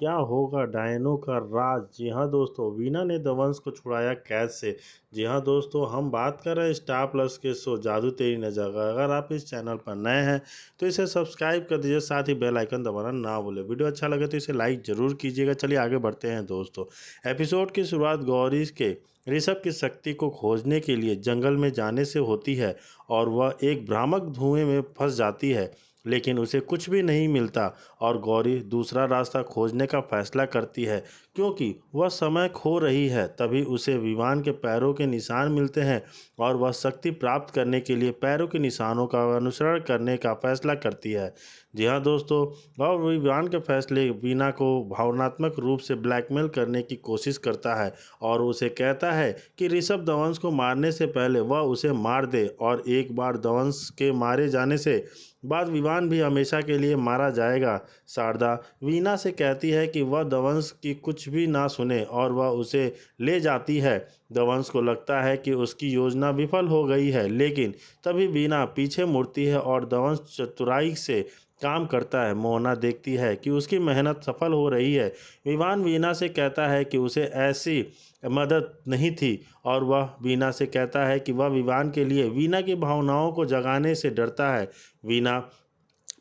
क्या होगा डायनो का राज। जी हाँ दोस्तों, वीना ने दवंश को छुड़ाया कैद से। जी हाँ दोस्तों, हम बात कर रहे हैं स्टार प्लस के शो जादू तेरी नज़र का। अगर आप इस चैनल पर नए हैं तो इसे सब्सक्राइब कर दीजिए, साथ ही बेल आइकन दबाना ना भूलें। वीडियो अच्छा लगे तो इसे लाइक जरूर कीजिएगा। चलिए आगे बढ़ते हैं दोस्तों। एपिसोड की शुरुआत गौरी के ऋषभ की शक्ति को खोजने के लिए जंगल में जाने से होती है और वह एक भ्रामक धुएं में फंस जाती है, लेकिन उसे कुछ भी नहीं मिलता और गौरी दूसरा रास्ता खोजने का फैसला करती है क्योंकि वह समय खो रही है। तभी उसे विवान के पैरों के निशान मिलते हैं और वह शक्ति प्राप्त करने के लिए पैरों के निशानों का अनुसरण करने का फैसला करती है। जी हाँ दोस्तों, और विवान के फैसले वीना को भावनात्मक रूप से ब्लैकमेल करने की कोशिश करता है और उसे कहता है कि ऋषभ दवंश को मारने से पहले वह उसे मार दे और एक बार दवंश के मारे जाने से बाद विवान भी हमेशा के लिए मारा जाएगा। शारदा वीना से कहती है कि वह दवंश की कुछ भी ना सुने और वह उसे ले जाती है। दवंश को लगता है कि उसकी योजना विफल हो गई है, लेकिन तभी वीना पीछे मुड़ती है और दवंश चतुराई से काम करता है। मोहना देखती है कि उसकी मेहनत सफल हो रही है। विवान वीना से कहता है कि उसे ऐसी मदद नहीं थी और वह वीना से कहता है कि वह विवान के लिए वीना की भावनाओं को जगाने से डरता है। वीना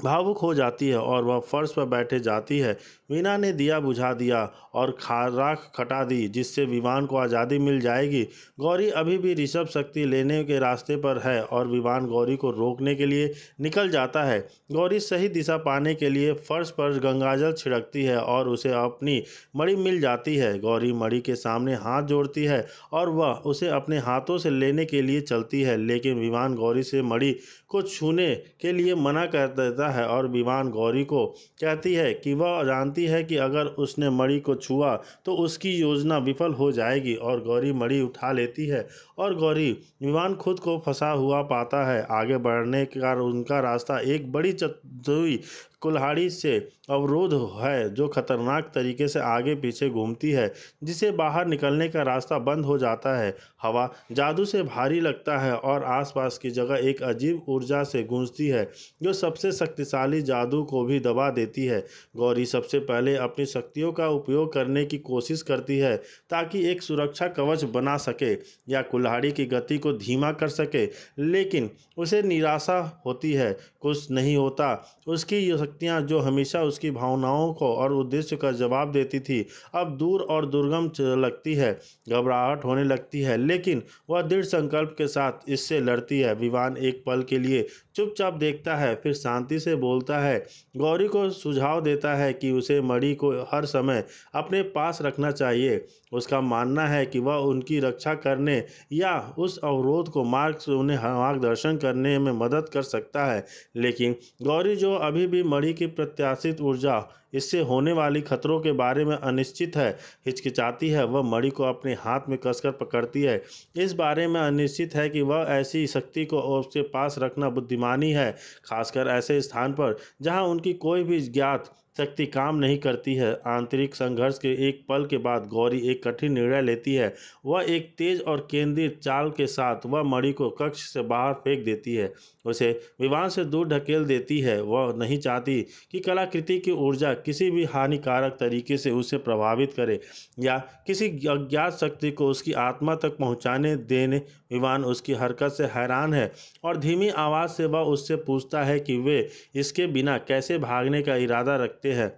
भावुक हो जाती है और वह फर्श पर बैठे जाती है। वीना ने दिया बुझा दिया और राख खटा दी, जिससे विवान को आज़ादी मिल जाएगी। गौरी अभी भी ऋषभ शक्ति लेने के रास्ते पर है और विवान गौरी को रोकने के लिए निकल जाता है। गौरी सही दिशा पाने के लिए फर्श पर गंगाजल छिड़कती है और उसे अपनी मणि मिल जाती है। गौरी मणि के सामने हाथ जोड़ती है और वह उसे अपने हाथों से लेने के लिए चलती है, लेकिन विवान गौरी से मणि को छूने के लिए मना कर देता है और विवान गौरी को कहती है कि वह जानती है कि अगर उसने मणि को छुआ तो उसकी योजना विफल हो जाएगी और गौरी मणि उठा लेती है और गौरी विवान खुद को फंसा हुआ पाता है। आगे बढ़ने का उनका रास्ता एक बड़ी चतुई कुल्हाड़ी से अवरोध है जो खतरनाक तरीके से आगे पीछे घूमती है, जिसे बाहर निकलने का रास्ता बंद हो जाता है। हवा जादू से भारी लगता है और आसपास की जगह एक अजीब ऊर्जा से गूंजती है जो सबसे शक्तिशाली जादू को भी दबा देती है। गौरी सबसे पहले अपनी शक्तियों का उपयोग करने की कोशिश करती है ताकि एक सुरक्षा कवच बना सके या कुल्हाड़ी की गति को धीमा कर सके, लेकिन उसे निराशा होती है। कुछ नहीं होता। उसकी ये शक्तियाँ जो हमेशा उसकी भावनाओं को और उद्देश्य का जवाब देती थी, अब दूर और दुर्गम लगती है। घबराहट होने लगती है, लेकिन वह दृढ़ संकल्प के साथ इससे लड़ती है। विवान एक पल के लिए चुपचाप देखता है, फिर शांति से बोलता है। गौरी को सुझाव देता है कि उसे मणि को हर समय अपने पास रखना चाहिए। उसका मानना है कि वह उनकी रक्षा करने या उस अवरोध को मार्ग से उन्हें मार्गदर्शन करने में मदद कर सकता है, लेकिन गौरी जो अभी भी मणि की प्रत्याशित ऊर्जा इससे होने वाली खतरों के बारे में अनिश्चित है, हिचकिचाती है। वह मणि को अपने हाथ में कसकर पकड़ती है, इस बारे में अनिश्चित है कि वह ऐसी शक्ति को उसके पास रखना बुद्धिमानी है, खासकर ऐसे स्थान पर जहां उनकी कोई भी ज्ञात शक्ति काम नहीं करती है। आंतरिक संघर्ष के एक पल के बाद गौरी एक कठिन निर्णय लेती है। वह एक तेज और केंद्रित चाल के साथ वह मणि को कक्ष से बाहर फेंक देती है, उसे विवान से दूर ढकेल देती है। वह नहीं चाहती कि कलाकृति की ऊर्जा किसी भी हानिकारक तरीके से उसे प्रभावित करे या किसी अज्ञात शक्ति को उसकी आत्मा तक पहुंचाने देने। विवान उसकी हरकत से हैरान है और धीमी आवाज़ से वह उससे पूछता है कि वे इसके बिना कैसे भागने का इरादा रखते हैं।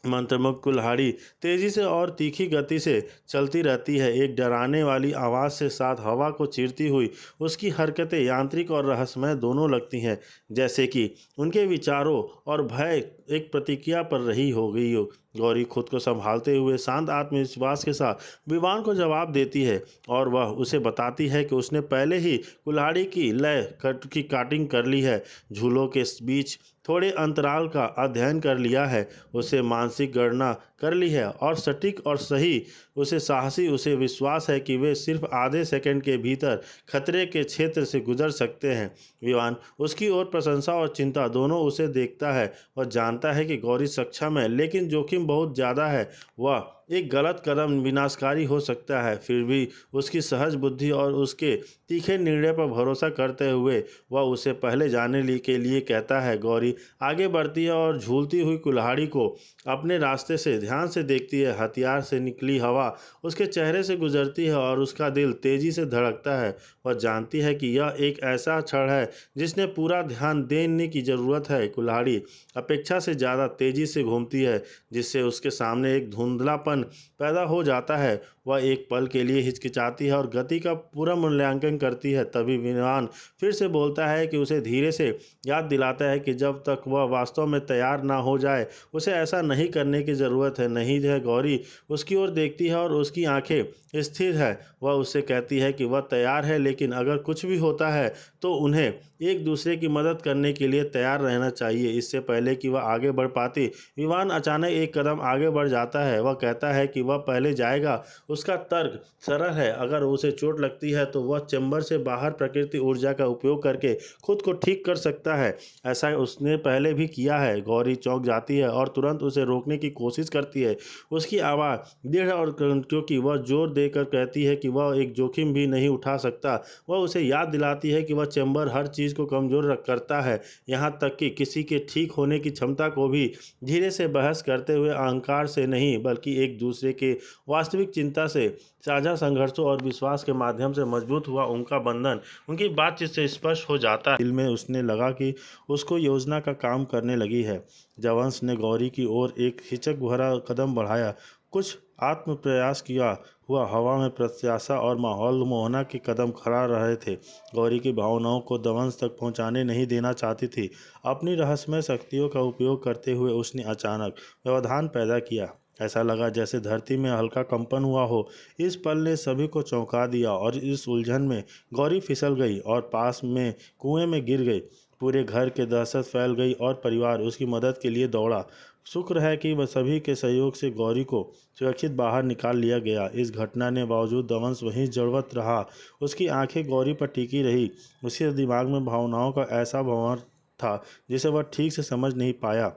मंत्रमुग्ध कुल्हाड़ी तेजी से और तीखी गति से चलती रहती है, एक डराने वाली आवाज़ से साथ हवा को चीरती हुई। उसकी हरकतें यांत्रिक और रहस्यमय दोनों लगती हैं, जैसे कि उनके विचारों और भय एक प्रतिक्रिया पर रही हो गई हो। गौरी खुद को संभालते हुए शांत आत्मविश्वास के साथ विवान को जवाब देती है और वह उसे बताती है कि उसने पहले ही कुल्हाड़ी की लय की काटिंग कर ली है, झूलों के बीच थोड़े अंतराल का अध्ययन कर लिया है, उसे मानसिक गणना कर ली है और सटीक और सही उसे साहसी उसे विश्वास है कि वे सिर्फ आधे सेकंड के भीतर खतरे के क्षेत्र से गुजर सकते हैं। विवान उसकी ओर प्रशंसा और चिंता दोनों उसे देखता है। वह जानता है कि गौरी सक्षम है, लेकिन जोखिम बहुत ज़्यादा है। वह एक गलत कदम विनाशकारी हो सकता है, फिर भी उसकी सहज बुद्धि और उसके तीखे निर्णय पर भरोसा करते हुए वह उसे पहले के लिए कहता है। गौरी आगे बढ़ती है और झूलती हुई कुल्हाड़ी को अपने रास्ते से ध्यान से देखती है। हथियार से निकली हवा उसके चेहरे से गुजरती है और उसका दिल तेजी से धड़कता है। वह जानती है कि यह एक ऐसा क्षण है जिसने पूरा ध्यान देने की जरूरत है। कुल्हाड़ी अपेक्षा से ज़्यादा तेजी से घूमती है, जिससे उसके सामने एक धुंधलापन पैदा हो जाता है। वह एक पल के लिए हिचकिचाती है और गति का पूरा मूल्यांकन करती है। तभी विमान फिर से बोलता है कि उसे धीरे से याद दिलाता है कि जब तक वह वास्तव में तैयार ना हो जाए उसे ऐसा नहीं करने की ज़रूरत है। नहीं है। गौरी उसकी ओर देखती है और उसकी आंखें स्थिर है। वह उससे कहती है कि वह तैयार है, लेकिन अगर कुछ भी होता है तो उन्हें एक दूसरे की मदद करने के लिए तैयार रहना चाहिए। इससे पहले कि वह आगे बढ़ पाती, विमान अचानक एक कदम आगे बढ़ जाता है। वह कहता है कि वह पहले जाएगा। उसका तर्क सरल है, अगर उसे चोट लगती है तो वह चैम्बर से बाहर प्राकृतिक ऊर्जा का उपयोग करके खुद को ठीक कर सकता है। ऐसा उसने पहले भी किया है। गौरी चौंक जाती है और तुरंत उसे रोकने की कोशिश करती है। उसकी आवाज़ दृढ़ और क्योंकि वह जोर देकर कहती है कि वह एक जोखिम भी नहीं उठा सकता। वह उसे याद दिलाती है कि वह चैम्बर हर चीज़ को कमज़ोर करता है, यहाँ तक कि किसी के ठीक होने की क्षमता को भी। धीरे से बहस करते हुए, अहंकार से नहीं बल्कि एक दूसरे के वास्तविक चिंता से, साझा संघर्षों और विश्वास के माध्यम से मजबूत हुआ उनका बंधन उनकी बातचीत से स्पष्ट हो जाता है। दिल में उसने लगा कि उसको योजना का काम करने लगी है। जवंश ने गौरी की ओर एक हिचक भरा कदम बढ़ाया, कुछ आत्म प्रयास किया हुआ हवा में प्रत्याशा और माहौल मोहना के कदम खड़ा रहे थे। गौरी की भावनाओं को दवंश तक पहुंचाने नहीं देना चाहती थी। अपनी रहस्यमय शक्तियों का उपयोग करते हुए उसने अचानक व्यवधान पैदा किया। ऐसा लगा जैसे धरती में हल्का कंपन हुआ हो। इस पल ने सभी को चौंका दिया और इस उलझन में गौरी फिसल गई और पास में कुएं में गिर गई। पूरे घर के दहशत फैल गई और परिवार उसकी मदद के लिए दौड़ा। शुक्र है कि वह सभी के सहयोग से गौरी को सुरक्षित बाहर निकाल लिया गया। इस घटना ने बावजूद दवंश वहीं जड़वत रहा। उसकी आंखें गौरी पर टिकी रही। उसके दिमाग में भावनाओं का ऐसा भंवर था जिसे वह ठीक से समझ नहीं पाया।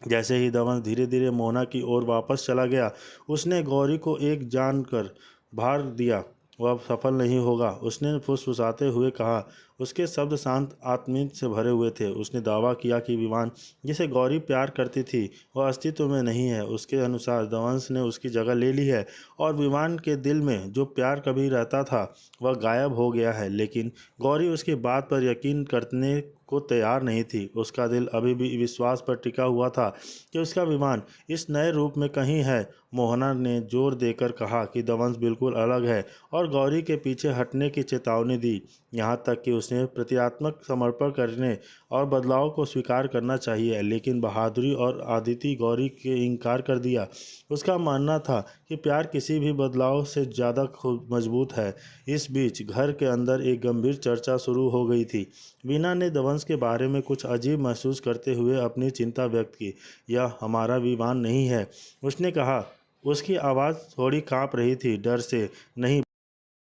जैसे ही दवंश धीरे धीरे मोना की ओर वापस चला गया, उसने गौरी को एक जानकर भार दिया, वह सफल नहीं होगा। उसने फुसफुसाते हुए कहा। उसके शब्द शांत आत्मीयता से भरे हुए थे। उसने दावा किया कि विमान जिसे गौरी प्यार करती थी वह अस्तित्व में नहीं है। उसके अनुसार दवंश ने उसकी जगह ले ली है और विमान के दिल में जो प्यार कभी रहता था वह गायब हो गया है। लेकिन गौरी उसकी बात पर यकीन करने को तैयार नहीं थी। उसका दिल अभी भी विश्वास पर टिका हुआ था कि उसका विमान इस नए रूप में कहीं है। मोहना ने जोर देकर कहा कि दवंश बिल्कुल अलग है और गौरी के पीछे हटने की चेतावनी दी। यहाँ तक कि उसने प्रतीकात्मक समर्पण करने और बदलाव को स्वीकार करना चाहिए, लेकिन बहादुरी और आदिति गौरी के इनकार कर दिया। उसका मानना था कि प्यार किसी भी बदलाव से ज़्यादा मजबूत है। इस बीच घर के अंदर एक गंभीर चर्चा शुरू हो गई थी। वीना ने दवंश के बारे में कुछ अजीब महसूस करते हुए अपनी चिंता व्यक्त की। यह हमारा विमान नहीं है, उसने कहा। उसकी आवाज़ थोड़ी कांप रही थी, डर से नहीं